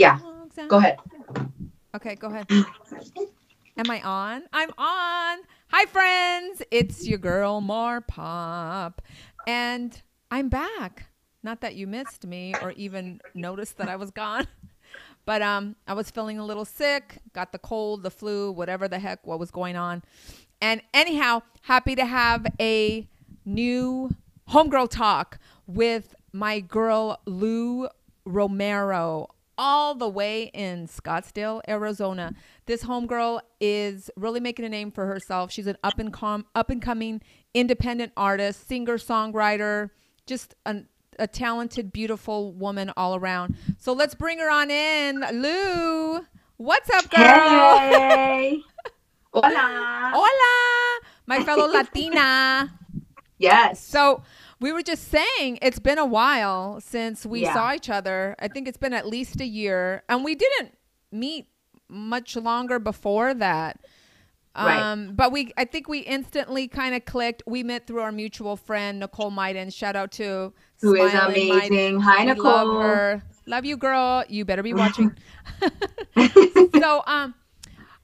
Yeah. Go ahead. Okay, go ahead. Am I on? I'm on. Hi, friends. It's your girl, Mar Pop. And I'm back. Not that you missed me or even noticed that I was gone. But I was feeling a little sick, got the cold, the flu, whatever the heck, what was going on. And anyhow, happy to have a new Homegirl Talk with my girl, Lu Romero, all the way in Scottsdale, Arizona. This homegirl is really making a name for herself. She's an up and coming independent artist, singer, songwriter, just a talented, beautiful woman all around. So let's bring her on in. Lou, what's up, girl? Hey. Hola. Hola, my fellow Latina. Yes. So we were just saying it's been a while since we Yeah. saw each other. I think it's been at least a year, and we didn't meet much longer before that. Right. But I think we instantly kind of clicked. We met through our mutual friend Nicole Maiden. Shout out to Who is Smiling amazing. Maiden. Hi, We love Nicole. her. Love you, girl. You better be watching. So,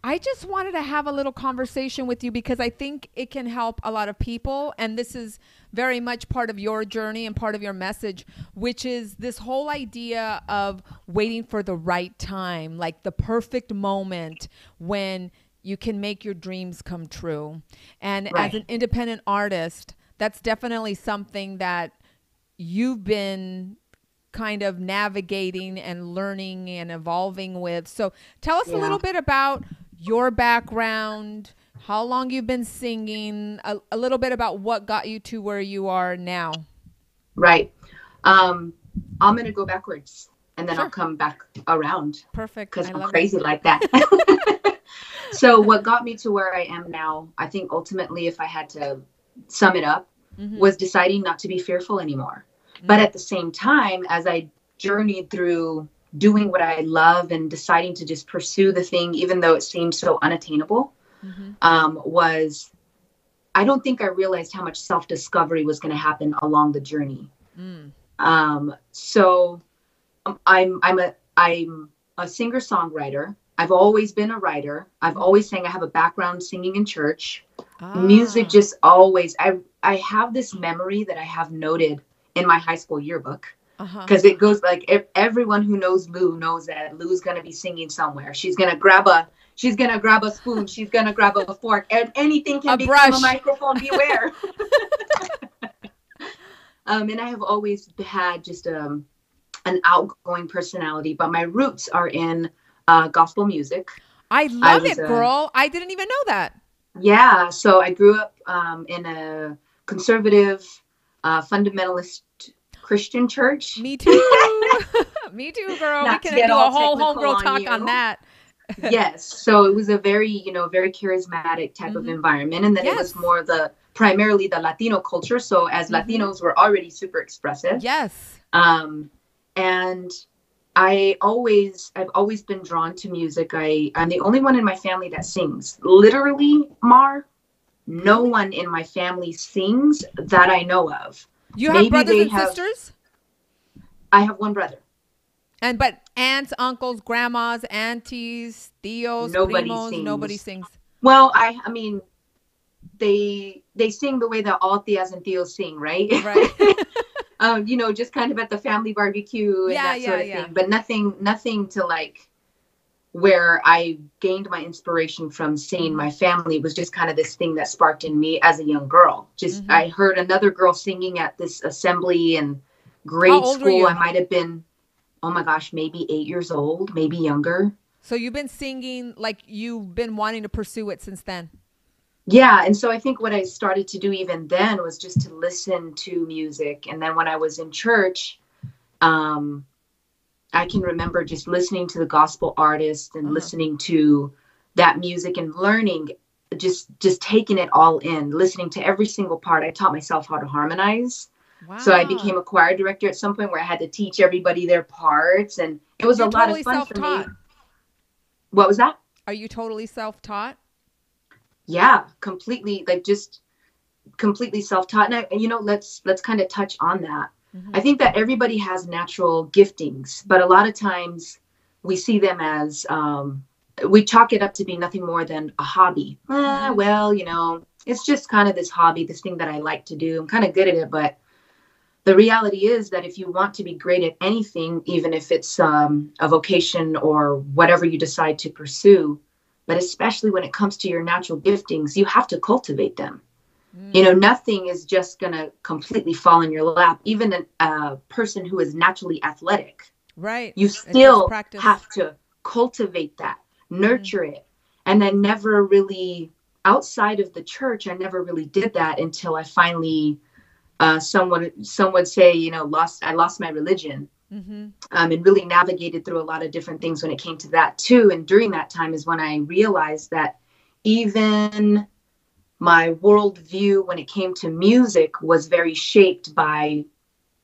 I just wanted to have a little conversation with you because I think it can help a lot of people. And this is very much part of your journey and part of your message, which is this whole idea of waiting for the right time, like the perfect moment when you can make your dreams come true. And as an Right. independent artist, that's definitely something that you've been kind of navigating and learning and evolving with. So tell us a Yeah. little bit about your background, how long you've been singing, a little bit about what got you to where you are now. Right. I'm going to go backwards and then I'll Sure. come back around Perfect. because I I'm love it. crazy like that. So what got me to where I am now, I think ultimately, if I had to sum it up, Mm-hmm. was deciding not to be fearful anymore. But at the same time, as I journeyed through doing what I love and deciding to just pursue the thing, even though it seemed so unattainable, Mm-hmm. was I don't think I realized how much self-discovery was going to happen along the journey. Mm. So I'm a singer-songwriter. I've always been a writer. I've always sang. I have a background singing in church. Music Ah. just always. I have this memory that I have noted in my high school yearbook Uh-huh. because it goes like everyone who knows Lou knows that Lou's gonna be singing somewhere. She's gonna grab a spoon. She's gonna grab a fork. And anything A can become a brush. microphone. Beware. And I have always had just an outgoing personality, but my roots are in gospel music. I I love was it, girl. I didn't even know that. Yeah, so I grew up in a conservative, fundamentalist Christian church. Me too. Me too, girl. We Not to can get do a all whole technical homegirl on talk on you. that. Yes, so it was a very, very charismatic type of Mm-hmm. environment, and then it was Yes. more primarily the Latino culture. So as Mm-hmm. Latinos, we're already super expressive. Yes. And I've always been drawn to music. I'm the only one in my family that sings. Literally, Mar, no Really? one in my family sings that I know of. You have Maybe brothers they and have, sisters? I have one brother. But aunts, uncles, grandmas, aunties, tios, Nobody primos, nobody sings. sings. Well, I mean, they sing the way that all tias and tios sing, right? Right. Just kind of at the family barbecue and Yeah, that yeah, sort of yeah. thing, but nothing to like where I gained my inspiration from seeing Mm-hmm. my family. It was just kind of this thing that sparked in me as a young girl. Just Mm-hmm. I heard another girl singing at this assembly in How grade old were school. I you? might have been, oh my gosh, maybe 8 years old, maybe younger. So you've been singing, like you've been wanting to pursue it since then. Yeah, and so I think what I started to do even then was just to listen to music. And then when I was in church, um, I can remember just listening to the gospel artists and Uh-huh. listening to that music and learning, just taking it all in, listening to every single part. I taught myself how to harmonize. So I became Wow. a choir director at some point where I had to teach everybody their parts, and it was a You're lot of totally fun for me. self-taught. What was that? Are you totally self-taught? Yeah, completely, like just completely self-taught. And let's kind of touch on that. Mm-hmm. I think that everybody has natural giftings, but a lot of times we see them as, we chalk it up to be nothing more than a hobby. Well, you know, it's just kind of this hobby, this thing that I like to do. I'm kind of good at it, but the reality is that if you want to be great at anything, even if it's a vocation or whatever you decide to pursue, but especially when it comes to your natural giftings, you have to cultivate them. You know, nothing is just going to completely fall in your lap. Even a person who is naturally athletic, right? You still have to cultivate that, nurture it. And I never really, outside of the church, I never really did that until I finally, some would say, you know, I lost my religion, and really navigated through a lot of different things when it came to that too. And during that time is when I realized that even my worldview when it came to music was very shaped by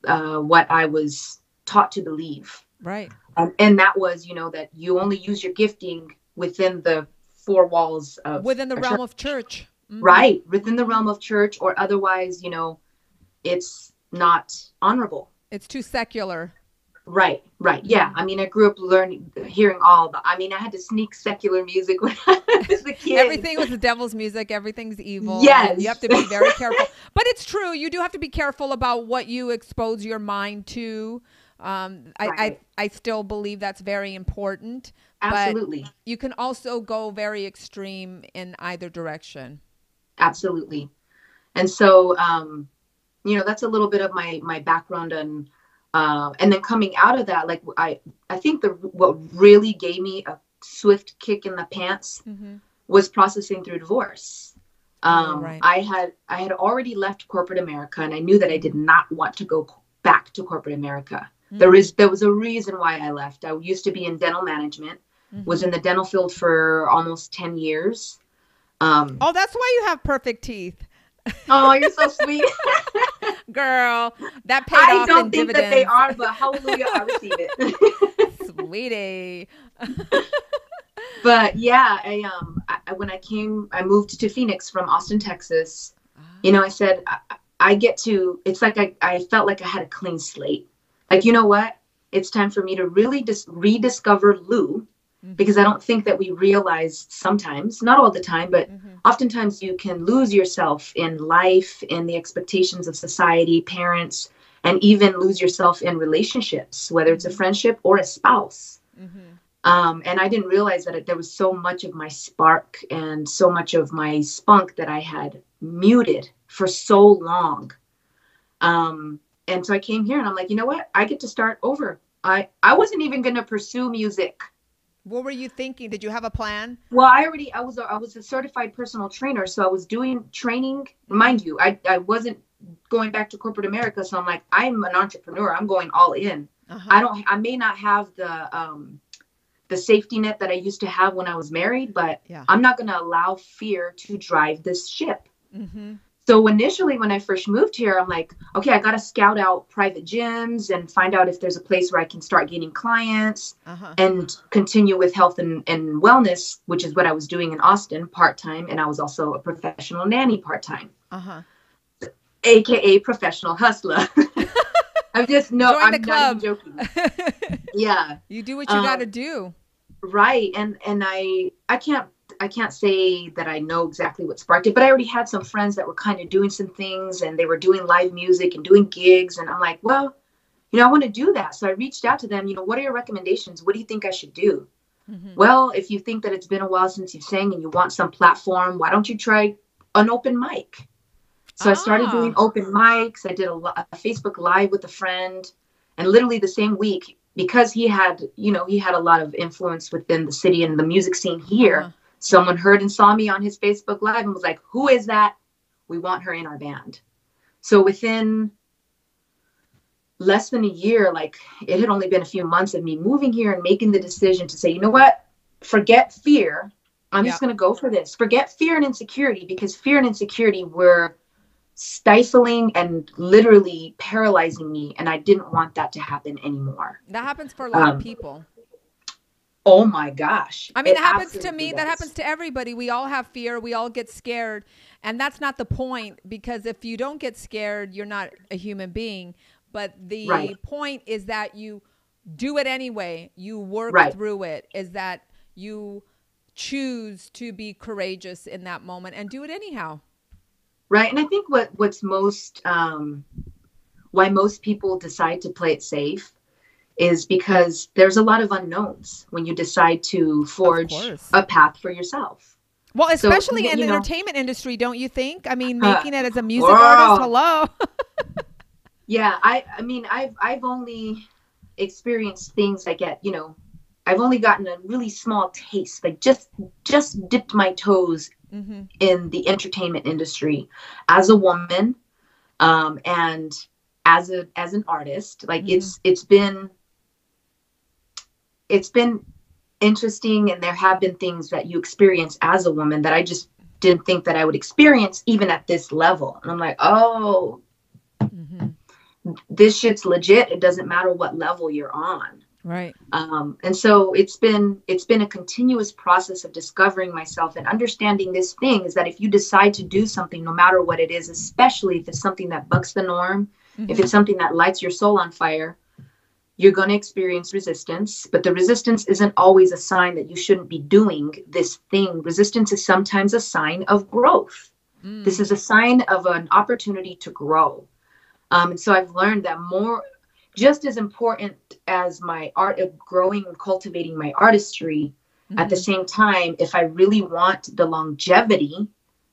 what I was taught to believe. Right. And that was, you know, that you only use your gifting within the four walls of within the realm of church. Right. Within the realm of church, or otherwise, you know, it's not honorable. It's too secular. Right. Yeah. I mean, I grew up hearing I had to sneak secular music when I was a kid. Everything was the devil's music. Everything's evil. Yes. You have to be very careful. But it's true. You do have to be careful about what you expose your mind to. I still believe that's very important. Absolutely. But you can also go very extreme in either direction. Absolutely. And so, you know, that's a little bit of my background. And then coming out of that, like I think what really gave me a swift kick in the pants was processing through divorce. Right. I had already left corporate America, and I knew that I did not want to go back to corporate America. There was a reason why I left. I used to be in dental management, was in the dental field for almost 10 years. Oh, that's why you have perfect teeth. Oh, you're so sweet. Girl, that paid off in dividends. I don't think that they are, but hallelujah, I receive it. Sweetie. But yeah, when I moved to Phoenix from Austin, Texas, you know, I said, it's like I felt like I had a clean slate. Like, you know what? It's time for me to really just rediscover Lu, because I don't think that we realize sometimes, not all the time, but oftentimes you can lose yourself in life, in the expectations of society, parents, and even lose yourself in relationships, whether it's a friendship or a spouse. And I didn't realize that there was so much of my spark and so much of my spunk that I had muted for so long. And so I came here and I'm like, you know what? I get to start over. I wasn't even going to pursue music. What were you thinking? Did you have a plan? Well, I was a certified personal trainer. So I was doing training. Mind you, I wasn't going back to corporate America. So I'm like, I'm an entrepreneur. I'm going all in. I may not have the safety net that I used to have when I was married, but I'm not going to allow fear to drive this ship. So initially when I first moved here, I'm like, okay, I got to scout out private gyms and find out if there's a place where I can start gaining clients and continue with health and wellness, which is what I was doing in Austin part-time. And I was also a professional nanny part-time, AKA professional hustler. I'm just, no, I'm not even joking. Yeah. You do what you got to do. Right. And I can't say that I know exactly what sparked it, but I already had some friends that were kind of doing some things, and they were doing live music and doing gigs. And I'm like, well, you know, I want to do that. So I reached out to them, you know, what are your recommendations? What do you think I should do? Well, if you think that it's been a while since you've sang and you want some platform, why don't you try an open mic? So I started doing open mics. I did a Facebook Live with a friend, and literally the same week, because he had a lot of influence within the city and the music scene here. Someone heard and saw me on his Facebook Live and was like, who is that? We want her in our band. So within less than a year, like it had only been a few months of me moving here and making the decision to say, you know what? Forget fear. I'm just going to go for this. Forget fear and insecurity, because fear and insecurity were stifling and literally paralyzing me. And I didn't want that to happen anymore. That happens for a lot of people. Oh my gosh. I mean, that happens to me. That happens to everybody. We all have fear. We all get scared. And that's not the point, because if you don't get scared, you're not a human being. But the point is that you do it anyway. You work Right. through it. Is that you choose to be courageous in that moment and do it anyhow. Right. And I think what's most why most people decide to play it safe is because there's a lot of unknowns when you decide to Of forge course. a path for yourself. Well, So, especially in the you know, entertainment industry, don't you think? I mean, making it as a music artist, girl, hello. yeah, I mean, I've only experienced things that get, you know, I've only gotten a really small taste, like just dipped my toes Mm-hmm. in the entertainment industry as a woman, and as an artist. Like Mm-hmm. it's been interesting, and there have been things that you experience as a woman that I just didn't think that I would experience even at this level. And I'm like, oh, Mm-hmm. this shit's legit. It doesn't matter what level you're on. Right. And so it's been a continuous process of discovering myself and understanding this thing is that if you decide to do something, no matter what it is, especially if it's something that bucks the norm, if Mm-hmm. it's something that lights your soul on fire, you're going to experience resistance. But the resistance isn't always a sign that you shouldn't be doing this thing. Resistance is sometimes a sign of growth. This Mm. is a sign of an opportunity to grow. And so I've learned that more, just as important as my art of growing and cultivating my artistry, at the Mm-hmm. same time, if I really want the longevity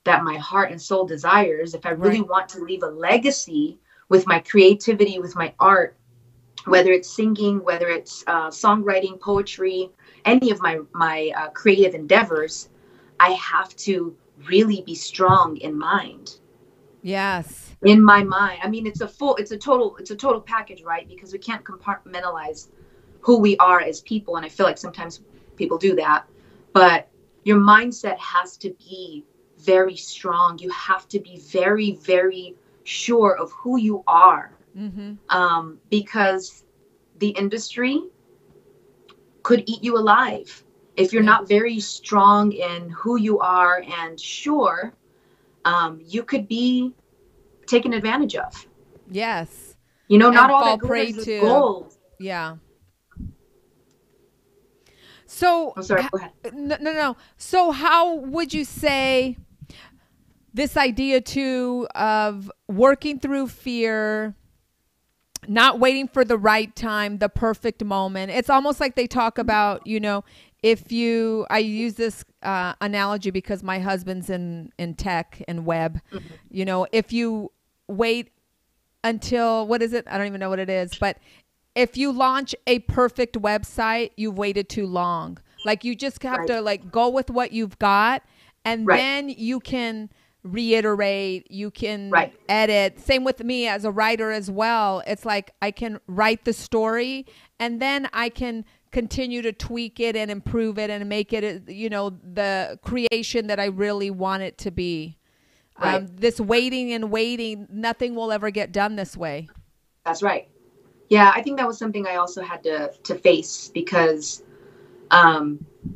that my heart and soul desires, if I really Right. want to leave a legacy with my creativity, with my art, whether it's singing, whether it's songwriting, poetry, any of my creative endeavors, I have to really be strong in mind. Yes. In my mind, I mean, it's a total package, right? Because we can't compartmentalize who we are as people, and I feel like sometimes people do that. But your mindset has to be very strong. You have to be very, very sure of who you are, Mm-hmm. because the industry could eat you alive if you're Yeah. not very strong in who you are and sure. You could be taken advantage of. Yes. You know, not And all fall that prey glitters is to, gold. yeah. So, I'm sorry, go ahead. no, no, no. So, how would you say this idea too of working through fear, not waiting for the right time, the perfect moment? It's almost like they talk about, if you, I use this analogy because my husband's in tech and web, Mhm. if you wait until, what is it? I don't even know what it is, but if you launch a perfect website, you've waited too long. Like you just have Right, to like go with what you've got, and right, then you can reiterate, you can right, edit. Same with me as a writer as well. It's like I can write the story and then I can continue to tweak it and improve it and make it, the creation that I really want it to be. right. This waiting and waiting, nothing will ever get done this way. That's right. Yeah, I think that was something I also had to face because,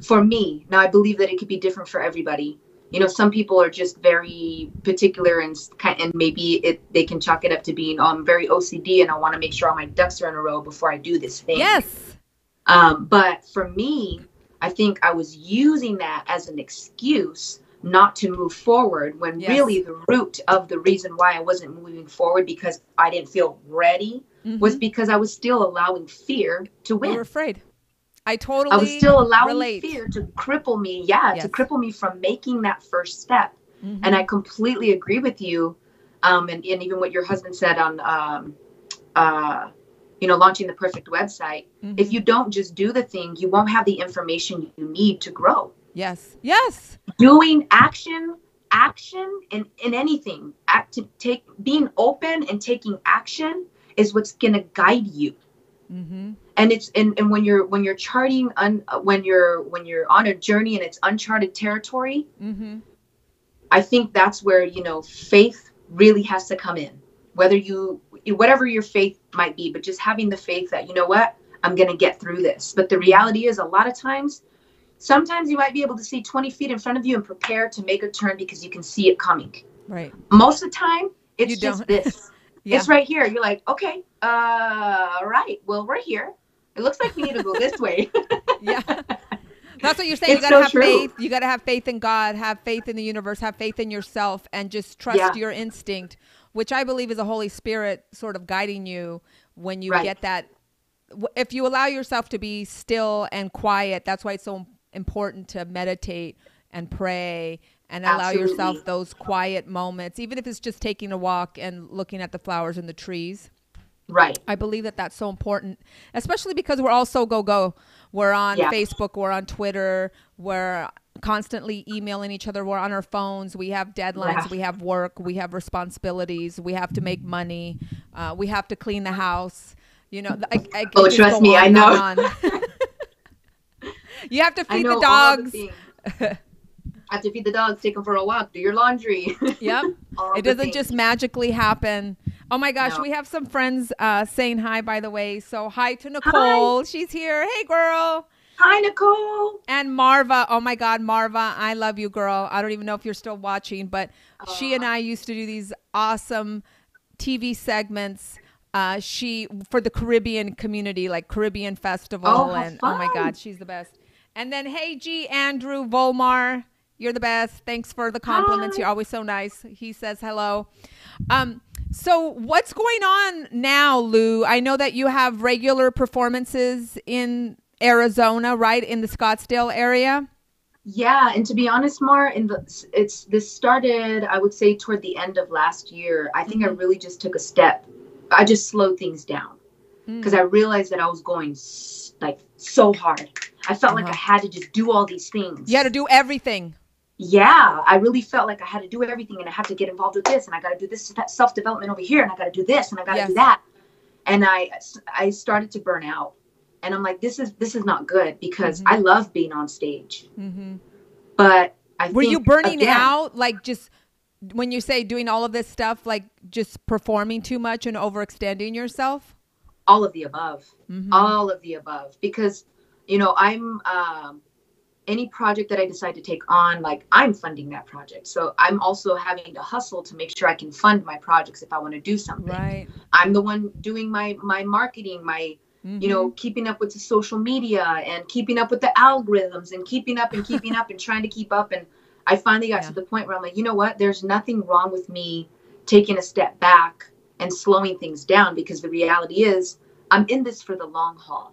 for me, now I believe that it could be different for everybody. You know, some people are just very particular and maybe they can chalk it up to being, oh, I'm very OCD and I want to make sure all my ducks are in a row before I do this thing. Yes. But for me, I think I was using that as an excuse not to move forward when Yes. really the root of the reason why I wasn't moving forward because I didn't feel ready was Mm-hmm. because I was still allowing fear to You were win. afraid. I I was totally still allowing relate. fear to cripple me. Yeah, to Yes. cripple me from making that first step. And Mm-hmm. I completely agree with you. And even what your husband said on, uh, launching the perfect website. Mm-hmm. If you don't just do the thing, you won't have the information you need to grow. Yes. Yes. Doing action in anything, being open and taking action is what's going to guide you. Mm-hmm. And it's and when you're charting when you're on a journey and it's uncharted territory, Mm-hmm. I think that's where faith really has to come in, whatever your faith might be, but just having the faith that, you know what, I'm going to get through this. But the reality is, a lot of times, sometimes you might be able to see 20 feet in front of you and prepare to make a turn because you can see it coming. Right. Most of the time, You it's don't. just this. Yeah. It's right here. You're like, okay, right, well, we're here. It looks like we need to go this way. Yeah. That's what you're saying. You It's got to so have true. faith. You got to have faith in God, have faith in the universe, have faith in yourself, and just trust Yeah. your instinct, which I believe is the Holy Spirit sort of guiding you when you Right. get that. If you allow yourself to be still and quiet, that's why it's so important to meditate and pray and allow Absolutely. yourself those quiet moments, even if it's just taking a walk and looking at the flowers and the trees. Right. I believe that that's so important, especially because we're all so go. We're on Yeah. Facebook, we're on Twitter, we're constantly emailing each other, we're on our phones, we have deadlines, Yeah. we have work, we have responsibilities, we have to make money, we have to clean the house. You know, I could Oh, just trust go me, on I and know. on and on. You have to I feed know the all the dogs. things. Have to feed the dogs, take them for a walk, do your laundry. Yep. All It the doesn't just things. magically happen. Oh my gosh, No. we have some friends saying hi, by the way. So hi to Hi. Nicole. She's here. Hey, girl. Hi, Nicole. And Marva. Oh my God, Marva. I love you, girl. I don't even know if you're still watching, but she and I used to do these awesome TV segments. She for the Caribbean community, like Caribbean Festival. Oh, how And oh my fun. God, she's the best. And then, hey, G. Andrew Volmar. You're the best. Thanks for the compliments. Hi. You're always so nice. He says hello. So what's going on now, Lou? I know that you have regular performances in Arizona, right? In the Scottsdale area? Yeah, and to be honest, Mar, this started, I would say, toward the end of last year. I think I really just took a step. I just slowed things down because I realized that I was going like so hard. I felt like I had to just do all these things. You had to do everything. Yeah, I really felt like I had to do everything, and I had to get involved with this, and I got to do this self-development over here, and I got to do this, and I got to do that. And I started to burn out, and I'm like, this is not good because I love being on stage. But Were think, you burning again, out? Like just when you say doing all of this stuff, like just performing too much and overextending yourself? all of the above, all of the above, because I'm any project that I decide to take on, like I'm funding that project. So I'm also having to hustle to make sure I can fund my projects if I want to do something. Right. I'm the one doing my marketing, my keeping up with the social media and keeping up with the algorithms and keeping up and trying to keep up. And I finally got to the point where I'm like, you know what? There's nothing wrong with me taking a step back and slowing things down, because the reality is I'm in this for the long haul.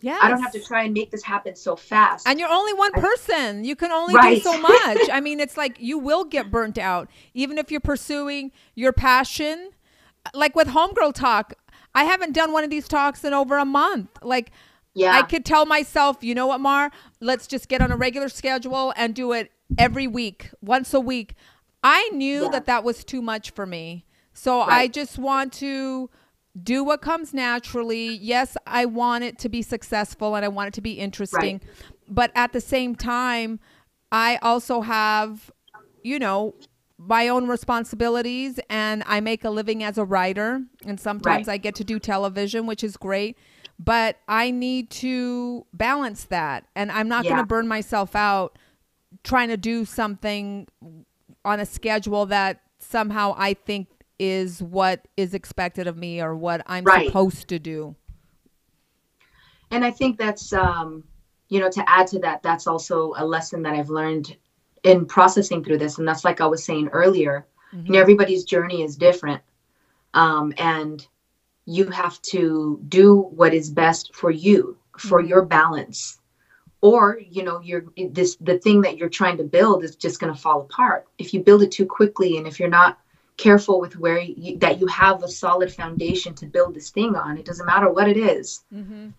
Yes. I don't have to try and make this happen so fast. And you're only one person. You can only do so much. I mean, it's like you will get burnt out, even if you're pursuing your passion. Like with Homegirl Talk, I haven't done one of these talks in over a month. Like, I could tell myself, you know what, Mar, let's just get on a regular schedule and do it every week, once a week. I knew that was too much for me. So I just want to do what comes naturally. Yes, I want it to be successful and I want it to be interesting. But at the same time, I also have, my own responsibilities, and I make a living as a writer. And sometimes I get to do television, which is great. But I need to balance that. And I'm not going to burn myself out trying to do something on a schedule that somehow I think is what is expected of me or what I'm supposed to do. And I think that's, to add to that, that's also a lesson that I've learned in processing through this. And that's like I was saying earlier, everybody's journey is different. And you have to do what is best for you, for your balance. Or, the thing that you're trying to build is just going to fall apart if you build it too quickly. And if you're not careful with where that you have a solid foundation to build this thing on, it doesn't matter what it is,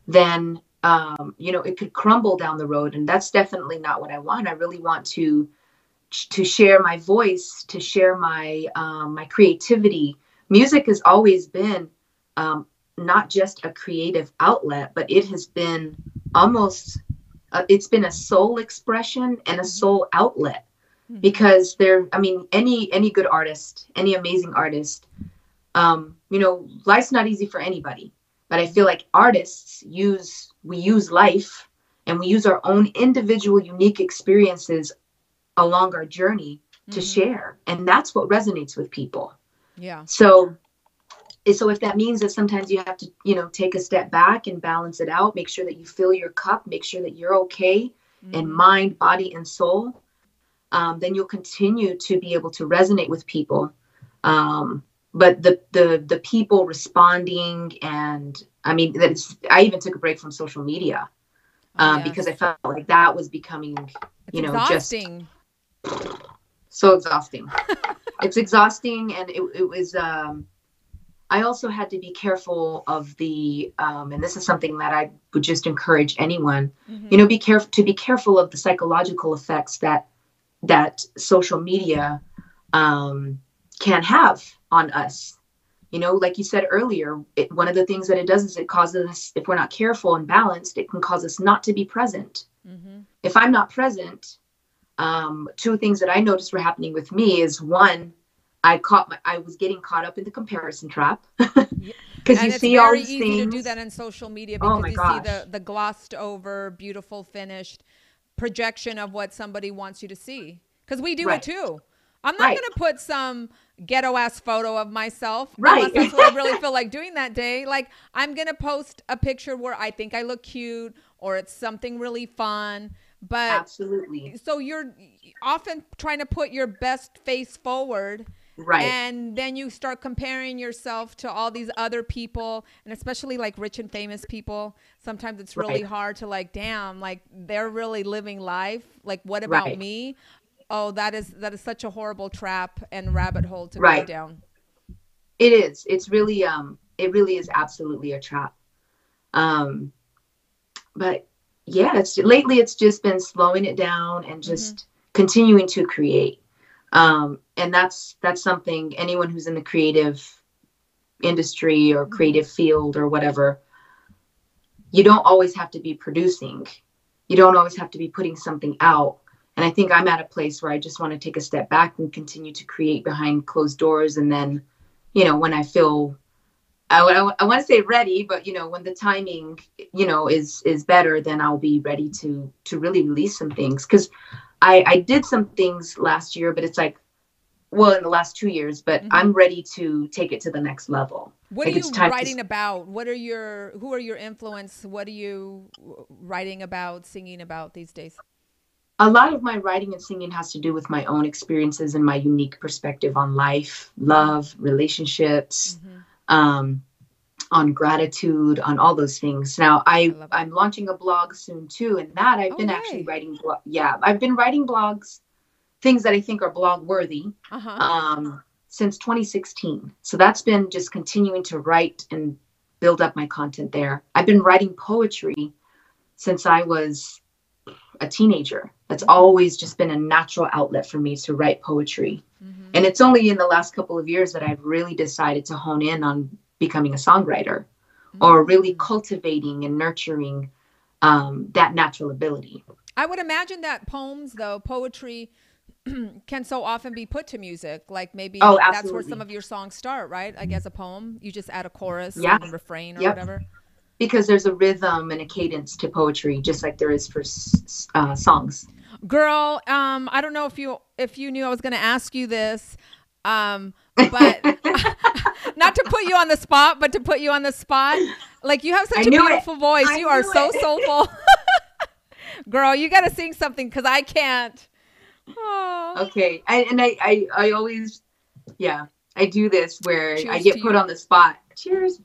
then, it could crumble down the road. And that's definitely not what I want. I really want to share my voice, to share my, my creativity. Music has always been, not just a creative outlet, but it has been almost, it's been a soul expression and a soul outlet. Because any good artist, any amazing artist, life's not easy for anybody, but I feel like artists we use life and we use our own individual unique experiences along our journey to share. And that's what resonates with people. Yeah. So So if that means that sometimes you have to, take a step back and balance it out, make sure that you fill your cup, make sure that you're okay in mind, body, and soul, then you'll continue to be able to resonate with people. But the people responding, and I mean, I even took a break from social media because I felt like that was becoming, exhausting. Just so exhausting. It's exhausting, and it was. I also had to be careful of and this is something that I would just encourage anyone, be careful of the psychological effects that social media can have on us. Like you said earlier, one of the things that it does is it causes us, if we're not careful and balanced, it can cause us not to be present. If I'm not present, two things that I noticed were happening with me is, one, I was getting caught up in the comparison trap because you see all these things. It's very easy to do that on social media because you see the glossed over, beautiful, finished projection of what somebody wants you to see. Because we do it too. I'm not going to put some ghetto ass photo of myself unless that's what I really feel like doing that day. Like, I'm going to post a picture where I think I look cute or it's something really fun. But absolutely. So you're often trying to put your best face forward. Right. And then you start comparing yourself to all these other people, and especially like rich and famous people. Sometimes it's really hard to like, damn, like they're really living life. Like, what about me? Oh, that is such a horrible trap and rabbit hole to go down. It is. It's really it really is absolutely a trap. But yeah, lately it's just been slowing it down and just continuing to create. And that's something anyone who's in the creative industry or creative field or whatever, you don't always have to be producing. You don't always have to be putting something out. And I think I'm at a place where I just want to take a step back and continue to create behind closed doors. And then, when I feel, I want to say ready, but when the timing, is better, then I'll be ready to really release some things. 'Cause I did some things last year, but it's like, well, in the last 2 years, but I'm ready to take it to the next level. What are you writing about? Who are your influence? What are you writing about, singing about these days? A lot of my writing and singing has to do with my own experiences and my unique perspective on life, love, relationships, on gratitude, on all those things. Now I'm launching a blog soon too. And that I've been actually writing. I've been writing blogs, things that I think are blog worthy, since 2016. So that's been just continuing to write and build up my content there. I've been writing poetry since I was a teenager. That's always just been a natural outlet for me to write poetry. And it's only in the last couple of years that I've really decided to hone in on becoming a songwriter or really cultivating and nurturing that natural ability. I would imagine that poetry can so often be put to music. Like maybe that's where some of your songs start, right? Like as a poem, you just add a chorus and a refrain or whatever. Because there's a rhythm and a cadence to poetry, just like there is for songs. Girl, I don't know if you knew I was going to ask you this, but not to put you on the spot, but to put you on the spot. Like, you have such a beautiful voice. You are so soulful. Girl, you got to sing something because I can't. Oh. Okay. I always, I do this where I get put on the spot. Cheers.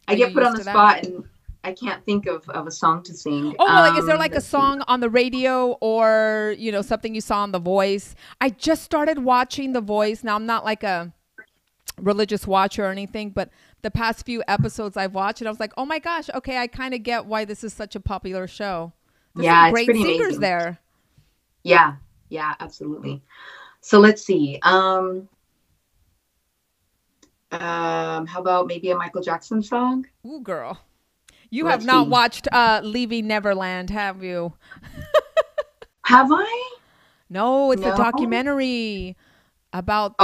I get put on the spot and I can't think of a song to sing. Oh, like, is there like a song on the radio or, something you saw on The Voice? I just started watching The Voice. Now, I'm not like a religious watcher or anything, but the past few episodes I've watched and I was like, oh my gosh, okay, I kind of get why this is such a popular show. There's some great singers amazing there. Yeah, absolutely. So let's see. How about maybe a Michael Jackson song? Ooh, girl. You have not watched Leaving Neverland, have you? Have I? No, it's a documentary about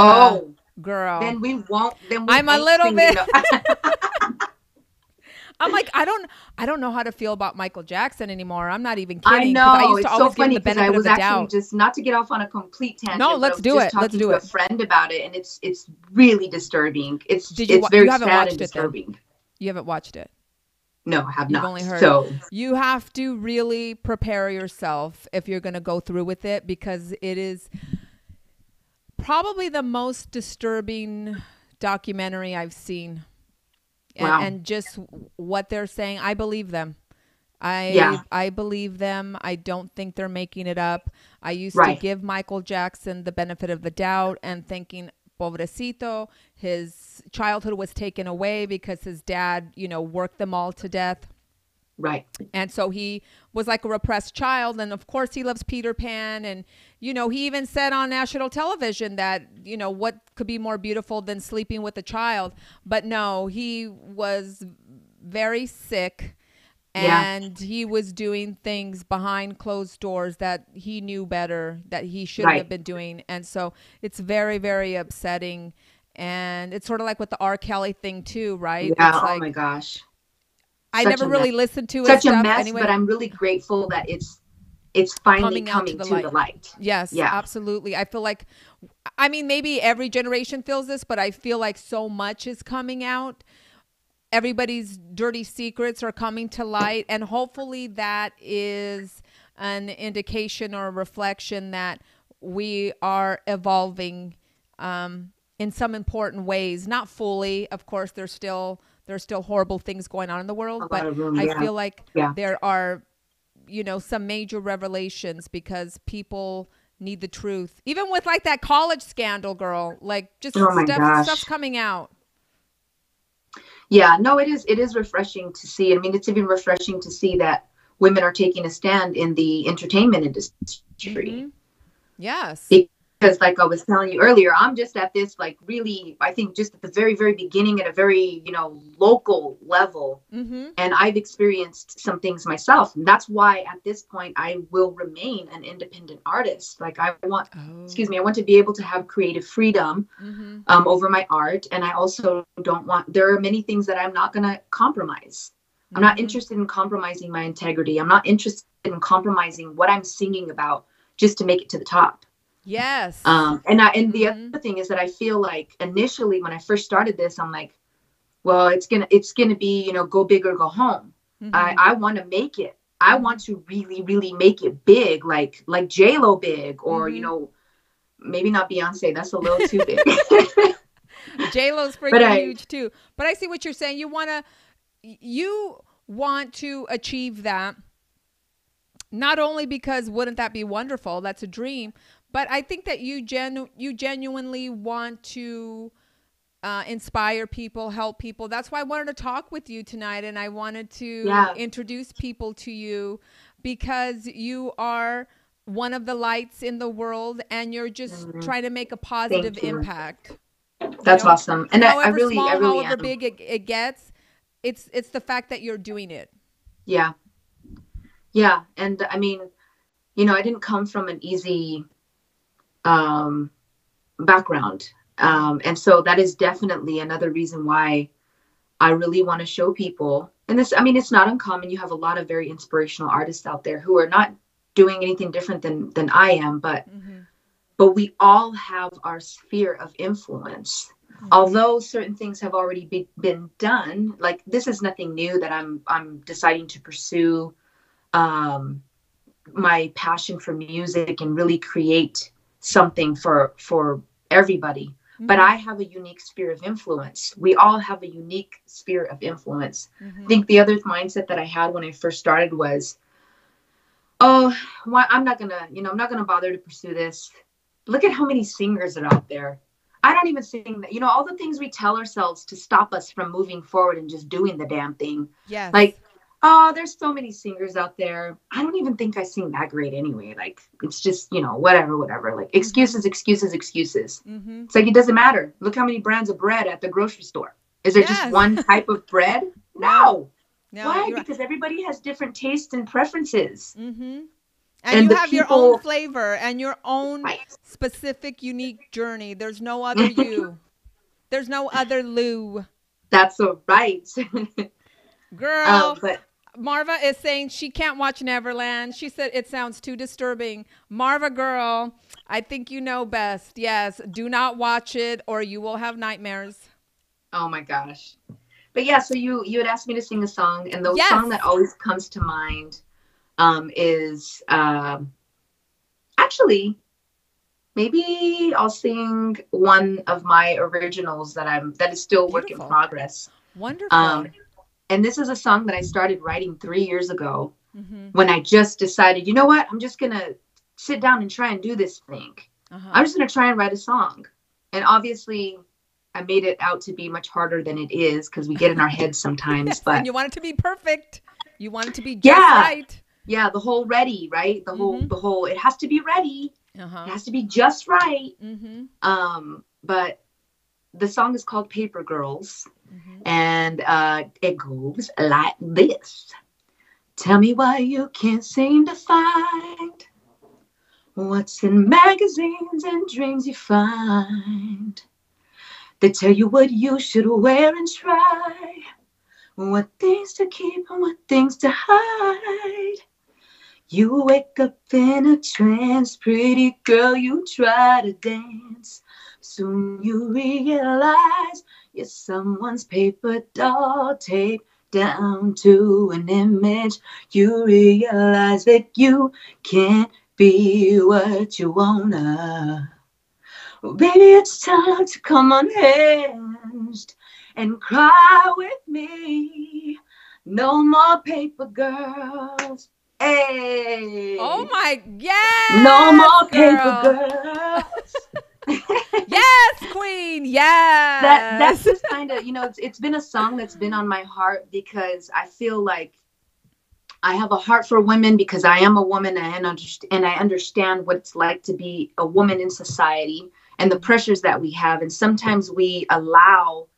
girl. Then we won't. I'm a little bit. I'm like, I don't know how to feel about Michael Jackson anymore. I'm not even I kidding, because I know. used to It's so always give him funny the because I benefit of was the actually doubt. just, not to get off on a complete No, tangent, but I let's was do just it. Let's talking do to a it. friend about it, and it's really disturbing. It's You very haven't sad and watched it then? disturbing. You haven't watched it. No, I have You've not. only heard. So, You have to really prepare yourself if you're going to go through with it, because it is probably the most disturbing documentary I've seen. wow. And just what they're saying, I believe them. Yeah, I believe them. I don't think they're making it up. I used to right, give Michael Jackson the benefit of the doubt and thinking, pobrecito, his childhood was taken away because his dad, worked them all to death. right. And so he was like a repressed child. And of course, he loves Peter Pan. And, he even said on national television that, what could be more beautiful than sleeping with a child? But no, he was very sick. Yeah, And he was doing things behind closed doors that he knew better, that he shouldn't have right. been doing. And so it's very, very upsetting. And it's sort of like with the R. Kelly thing too, right? Yeah, It's oh my like, gosh. I Such never a mess. really listened to his Such a stuff mess, but anyway. I'm really grateful that it's finally Coming out to coming the to the light. light. Yes, Yeah. absolutely. I feel like, I mean, maybe every generation feels this, but I feel like so much is coming out. Everybody's dirty secrets are coming to light. And hopefully that is an indication or a reflection that we are evolving in some important ways. Not fully. Of course, there's still horrible things going on in the A world, lot but of room. I Yeah. feel like Yeah. there are some major revelations, because people need the truth. Even with like that college scandal, girl, like just Oh my stuff's gosh. coming out. Yeah, no, it is refreshing to see. I mean, it's even refreshing to see that women are taking a stand in the entertainment industry. Mm-hmm. Yes. Because like I was telling you earlier, I'm just at this like really, I think just at the very, very beginning at a very, local level. Mm-hmm. And I've experienced some things myself. And that's why at this point I will remain an independent artist. Like Oh. I want to be able to have creative freedom Mm-hmm. over my art. And I also don't want, there are many things that I'm not going to compromise. I'm not Mm-hmm. interested in compromising my integrity. I'm not interested in compromising what I'm singing about just to make it to the top. Yes. And the Mm-hmm. other thing is that I feel like initially when I first started this, I'm like, well, it's gonna be, go big or go home. Mm-hmm. I want to make it. I Mm-hmm. want to really, really make it big, like J-Lo big, or Mm-hmm. maybe not Beyonce. That's a little too big. J-Lo's But freaking huge too. But I see what you're saying. You want to achieve that, not only because wouldn't that be wonderful? That's a dream. But I think that you genuinely want to inspire people, help people. That's why I wanted to talk with you tonight, and I wanted to yeah, introduce people to you, because you are one of the lights in the world, and you're just mhm. trying to make a positive Thank you. impact. That's awesome. And I However really, I small, really however am. big it gets, it's the fact that you're doing it. Yeah, yeah. And I mean, I didn't come from an easy um, background. And so that is definitely another reason why I really want to show people. And this, I mean, it's not uncommon. You have a lot of very inspirational artists out there who are not doing anything different than I am, Mm-hmm. but we all have our sphere of influence. Mm-hmm. Although certain things have already been done, like this is nothing new that I'm deciding to pursue um, my passion for music and really create something for everybody. But Mm-hmm. I have a unique sphere of influence. We all have a unique sphere of influence. I Mm-hmm. think the other mindset that I had when I first started was, oh, why I'm not gonna bother to pursue this. Look at how many singers are out there. I don't even sing that. All the things we tell ourselves to stop us from moving forward and just doing the damn thing. Yes. Like, oh, there's so many singers out there. I don't even think I sing that great anyway. Like, it's just, whatever. Like, Mm-hmm. excuses, excuses, excuses. Mm-hmm. It's like, it doesn't matter. Look how many brands of bread at the grocery store. Is there just Yes. one type of bread? No. No. No, Why? you're right. Because everybody has different tastes and preferences. Mm-hmm. And And you the have your own people, flavor and your own right. specific, unique journey. There's no other you. There's no other Lou. That's so right. Girl, But Marva is saying she can't watch Neverland. She said it sounds too disturbing. Marva, girl, I think you know best. Yes, do not watch it or you will have nightmares. oh my gosh. But yeah, so you had asked me to sing a song, and the Yes. song that always comes to mind is actually maybe I'll sing one of my originals that is still work in Beautiful. progress. Wonderful. Um, and this is a song that I started writing 3 years ago Mm-hmm. when I just decided, you know what, I'm just gonna sit down and try and do this thing. Uh-huh. I'm just gonna try and write a song. And obviously, I made it out to be much harder than it is because we get in our heads sometimes. Yes, But and you want it to be perfect. You want it to be just yeah, right. yeah, the whole ready, right? Mm-hmm. The whole it has to be ready. Uh-huh. It has to be just right. Mm-hmm. But the song is called Paper Girls, Mm-hmm. and it goes like this. Tell me why you can't seem to find what's in magazines and dreams you find. They tell you what you should wear and try, what things to keep and what things to hide. You wake up in a trance, pretty girl, you try to dance. Soon you realize you're someone's paper doll taped down to an image. You realize that you can't be what you wanna. Well, baby, it's time to come unhinged and cry with me. No more paper girls. Oh Hey, my, no yes, more paper girl. girls. Yes, queen. That's Yes. just kind of, it's been a song that's been on my heart because I feel like I have a heart for women because I am a woman and I understand what it's like to be a woman in society and the pressures that we have. And sometimes we allow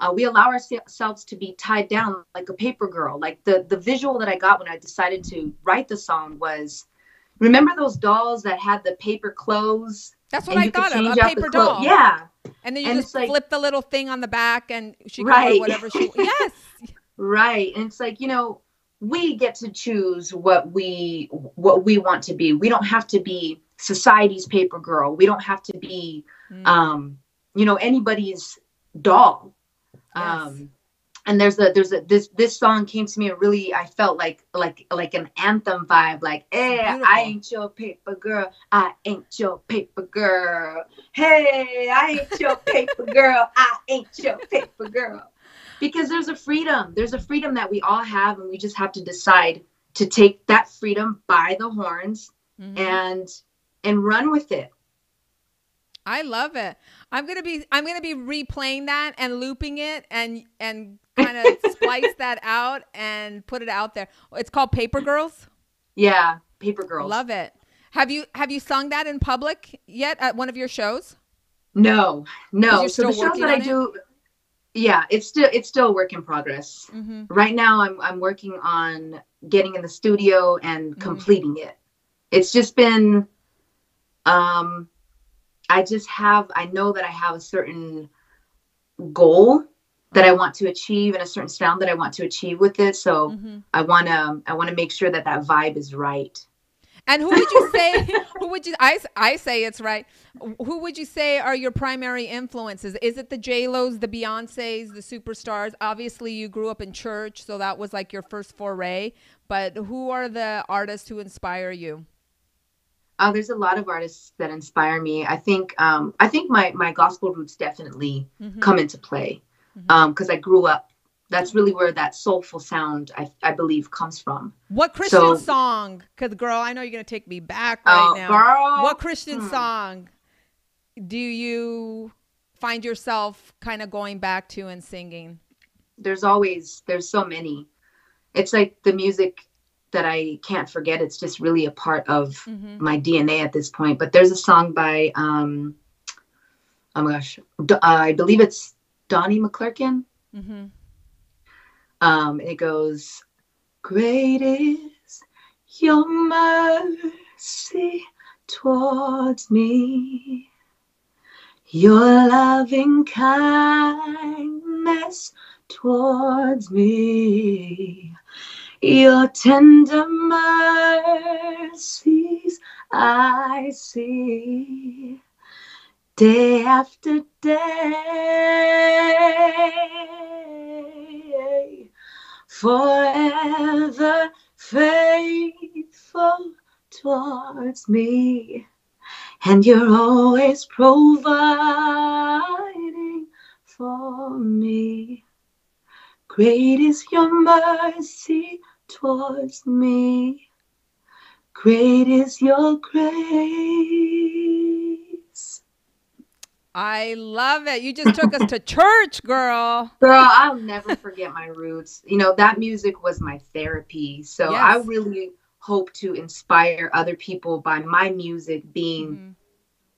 ourselves to be tied down like a paper girl. Like the visual that I got when I decided to write the song was, remember those dolls that had the paper clothes That's what and I you could thought of, change a out the paper clothes? doll. Yeah. And then you And just it's like, flip the little thing on the back and she can wear right. whatever she Yes. Right. And it's like, we get to choose what we want to be. We don't have to be society's paper girl. We don't have to be anybody's doll. Yes. And this song came to me and really I felt like an anthem vibe, like, hey, I Beautiful. ain't your paper girl, I ain't your paper girl. Hey, I ain't your paper girl, I ain't your paper girl. Because there's a freedom that we all have, and we just have to decide to take that freedom by the horns Mm-hmm. and run with it. I love it. I'm gonna be replaying that and looping it and kind of splice that out and put it out there. It's called Paper Girls. Yeah, Paper Girls. Love it. Have you sung that in public yet at one of your shows? No. You're So the still shows working that I on it? do, yeah, it's still a work in progress. Mm-hmm. Right now, I'm working on getting in the studio and Mm-hmm. completing it. It's just been, I know that I have a certain goal that I want to achieve and a certain sound that I want to achieve with it. So Mm-hmm. I wanna make sure that vibe is right. And who would you say? I say it's right. Who would you say are your primary influences? Is it the J-Los, the Beyoncés, the superstars? Obviously, you grew up in church, so that was like your first foray. But who are the artists who inspire you? There's a lot of artists that inspire me. I think my gospel roots definitely Mm-hmm. come into play Mm-hmm. because I grew up. That's really where that soulful sound I believe comes from. What Christian song? Because girl, I know you're gonna take me back right now. Girl, What Christian song do you find yourself kind of going back to and singing? there's so many. It's like the music that I can't forget. It's just really a part of Mm-hmm. my DNA at this point. But there's a song by oh my gosh, I believe it's Donnie McClurkin. Mm-hmm. And it goes, great is your mercy towards me, your loving kindness towards me. Your tender mercies I see day after day, forever faithful towards me, and you're always providing for me. Great is your mercy towards me. Great is your grace. I love it. You just took us to church, girl. Girl, I'll never forget my roots. You know, that music was my therapy. So Yes. I really hope to inspire other people by my music being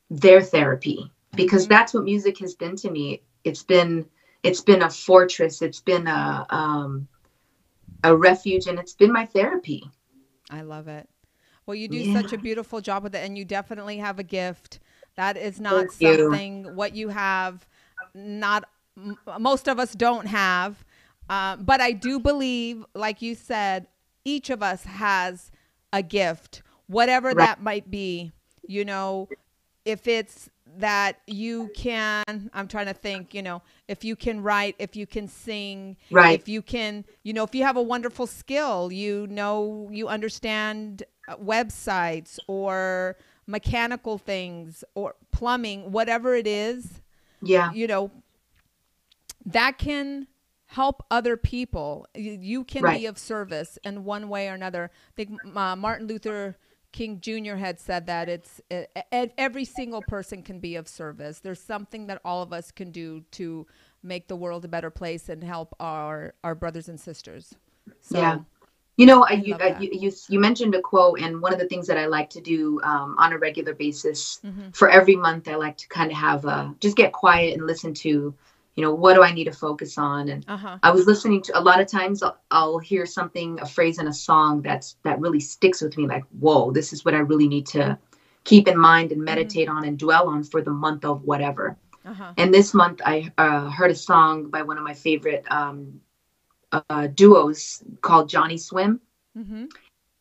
their therapy, because that's what music has been to me. It's been a fortress. It's been a refuge, and it's been my therapy. I love it. Well, you do such a beautiful job with it, and you definitely have a gift. That is not something what you have. Not most of us don't have, but I do believe, like you said, each of us has a gift, whatever that might be. You know, if it's that you can, I'm trying to think, you know, if you can write, if you can sing, if you can, you know, if you have a wonderful skill, you know, you understand websites or mechanical things or plumbing, whatever it is, you know, that can help other people. You can be of service in one way or another. I think Martin Luther King Jr. had said that every single person can be of service. There's something that all of us can do to make the world a better place and help our brothers and sisters. So, you know, you mentioned a quote, and one of the things that I like to do on a regular basis for every month, I like to kind of have just get quiet and listen to, you know, what do I need to focus on? And I was listening to, a lot of times I'll hear something, a phrase in a song that really sticks with me, like, whoa, this is what I really need to keep in mind and meditate on and dwell on for the month of whatever. And this month I heard a song by one of my favorite duos called Johnny Swim. And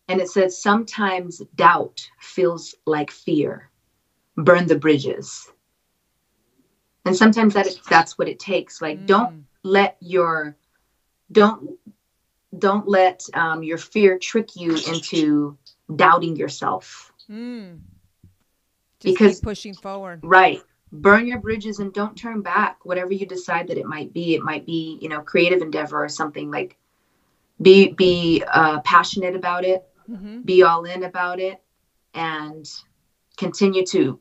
it says, sometimes doubt feels like fear. Burn the bridges. And sometimes that's what it takes. Like, don't let your fear trick you into doubting yourself. Because keep pushing forward. Right. Burn your bridges and don't turn back. Whatever you decide that it might be, you know, creative endeavor or something. Like, be passionate about it, be all in about it, and continue to.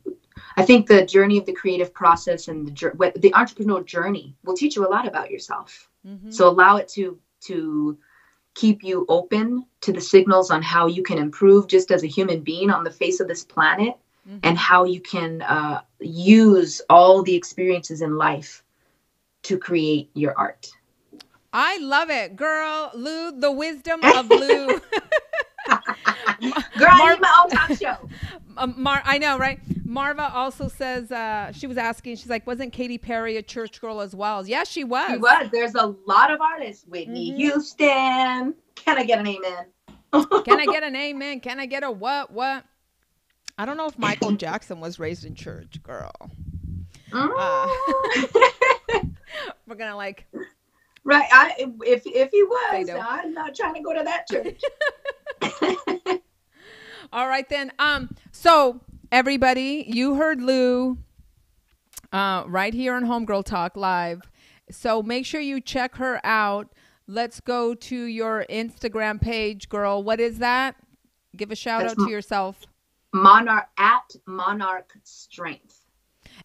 I think the journey of the creative process and the entrepreneurial journey will teach you a lot about yourself. So allow it to keep you open to the signals on how you can improve just as a human being on the face of this planet, and how you can use all the experiences in life to create your art. I love it, girl. Lu, the wisdom of Lu. Girl, I need my own talk show. I know, right? Marva also says, she was asking, she's like, wasn't Katy Perry a church girl as well? Yeah, she was. She was. There's a lot of artists. Whitney Houston. Can I get an amen? Can I get an amen? Can I get a what? I don't know if Michael Jackson was raised in church, girl. We're going to like... Right. If he was, I'm not trying to go to that church. All right, then. So everybody, you heard Lu right here on Homegirl Talk Live. So make sure you check her out. Let's go to your Instagram page, girl. What is that? Give a shout out to yourself. Monarch Strength.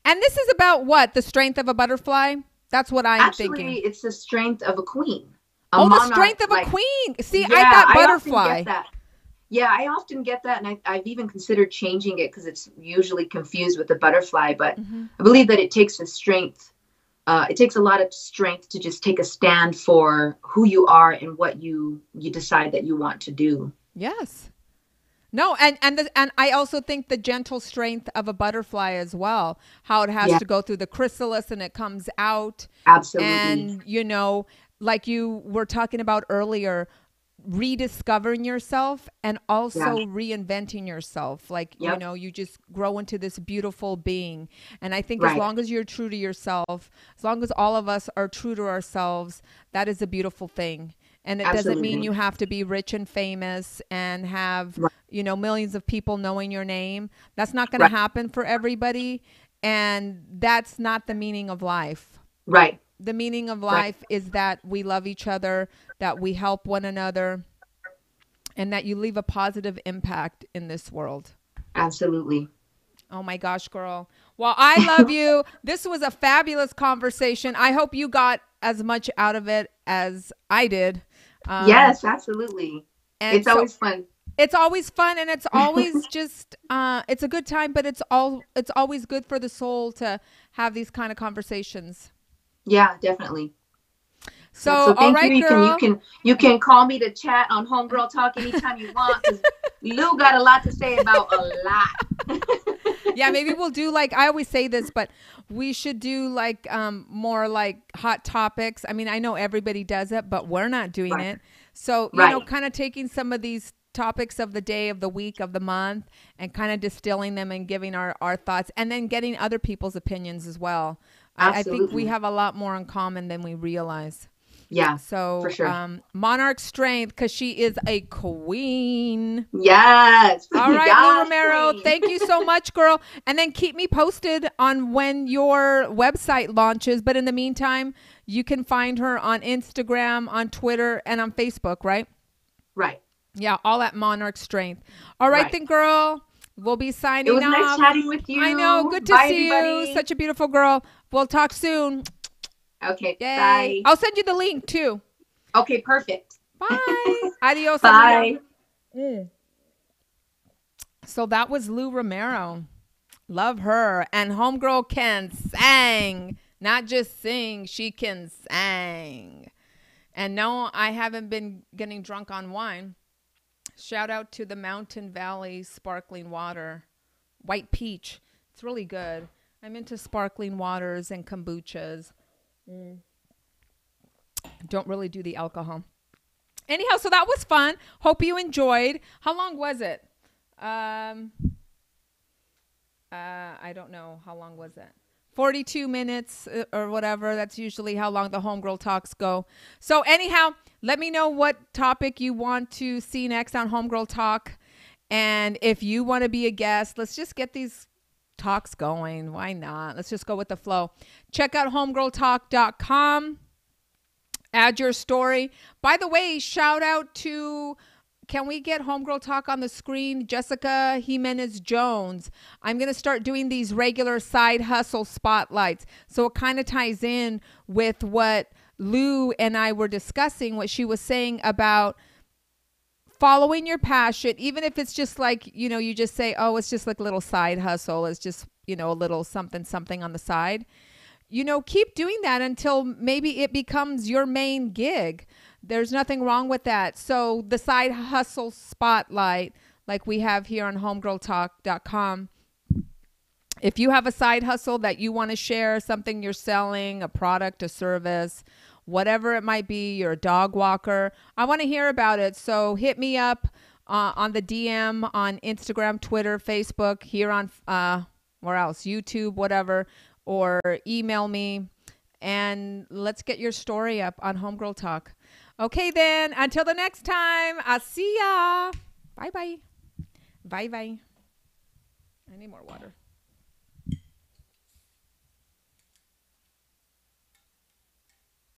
And this is about what? The strength of a butterfly? That's what I'm thinking. Actually, it's the strength of a queen. The strength of a queen. See, I thought butterfly. I often get that. And I've even considered changing it because it's usually confused with the butterfly. But I believe that it takes a strength. It takes a lot of strength to just take a stand for who you are and what you decide that you want to do. Yes. No, and I also think the gentle strength of a butterfly as well, how it has to go through the chrysalis and it comes out. Absolutely. And, you know, like you were talking about earlier, rediscovering yourself and Yeah. also reinventing yourself. Like, you Yep. know, you just grow into this beautiful being. And I think as Right. long as you're true to yourself, as long as all of us are true to ourselves, that is a beautiful thing. And it doesn't mean Absolutely. you have to be rich and famous and have, Right. you know, millions of people knowing your name. That's not going to Right. happen for everybody. And that's not the meaning of life. Right. The meaning of Right. life is that we love each other, that we help one another, and that you leave a positive impact in this world. Absolutely. Oh my gosh, girl. Well, I love you. This was a fabulous conversation. I hope you got as much out of it as I did. Um, Yes, absolutely. and It's so always fun. it's always fun and it's always just it's a good time, but it's always good for the soul to have these kind of conversations. Yeah, definitely. So, Yeah. So all thank you. right, girl. You can call me to chat on Homegirl Talk anytime you want because Lou got a lot to say about a lot. Yeah, maybe we'll do like I always say this, but we should do like more like hot topics. I mean, I know everybody does it, but we're not doing Right. it. So, you know, Right. kind of taking some of these topics of the day, of the week, of the month, and kind of distilling them and giving our thoughts and then getting other people's opinions as well. I think we Absolutely. have a lot more in common than we realize. Yeah, for So, sure. Monarch Strength, because she is a queen. Yes. All right, Lu Yes, Romero, queen. thank you so much, girl. And then keep me posted on when your website launches. But in the meantime, you can find her on Instagram, on Twitter, and on Facebook, right? Right. Yeah, all at Monarch Strength. All right, Right. then, girl. We'll be It signing was nice off. chatting with I know. you. Good to Bye, see you. everybody. Such a beautiful girl. We'll talk soon. Okay. Yay. Bye. I'll send you the link, too. Okay, perfect. Bye. Adios, amiga. Bye. So that was Lu Romero. Love her. And Homegirl can sing. Not just sing, she can sing. And no, I haven't been getting drunk on wine. Shout out to the Mountain Valley sparkling water. White peach. It's really good. I'm into sparkling waters and kombuchas. Don't really do the alcohol. Anyhow, so that was fun. Hope you enjoyed. How long was it? I don't know. How long was it? 42 minutes or whatever. That's usually how long the Homegirl Talks go. So anyhow, let me know what topic you want to see next on Homegirl Talk. And if you want to be a guest, let's just get these talks going. Why not? Let's just go with the flow. Check out homegirltalk.com. Add your story. By the way, shout out to, can we get Homegirl Talk on the screen? Jessica Jimenez Jones. I'm going to start doing these regular side hustle spotlights. So it kind of ties in with what Lou and I were discussing, what she was saying about following your passion, even if it's just like, you know, you just say, oh, it's just like a little side hustle. It's just, you know, a little something, something on the side. You know, keep doing that until maybe it becomes your main gig. There's nothing wrong with that. So the side hustle spotlight, like we have here on homegirltalk.com. If you have a side hustle that you want to share, something you're selling, a product, a service, whatever it might be, you're a dog walker, I want to hear about it. So hit me up on the DM on Instagram, Twitter, Facebook, here on where else? YouTube, whatever, or email me and let's get your story up on Homegirl Talk. Okay, then. Until the next time, I'll see ya. Bye-bye. Bye-bye. I need more water.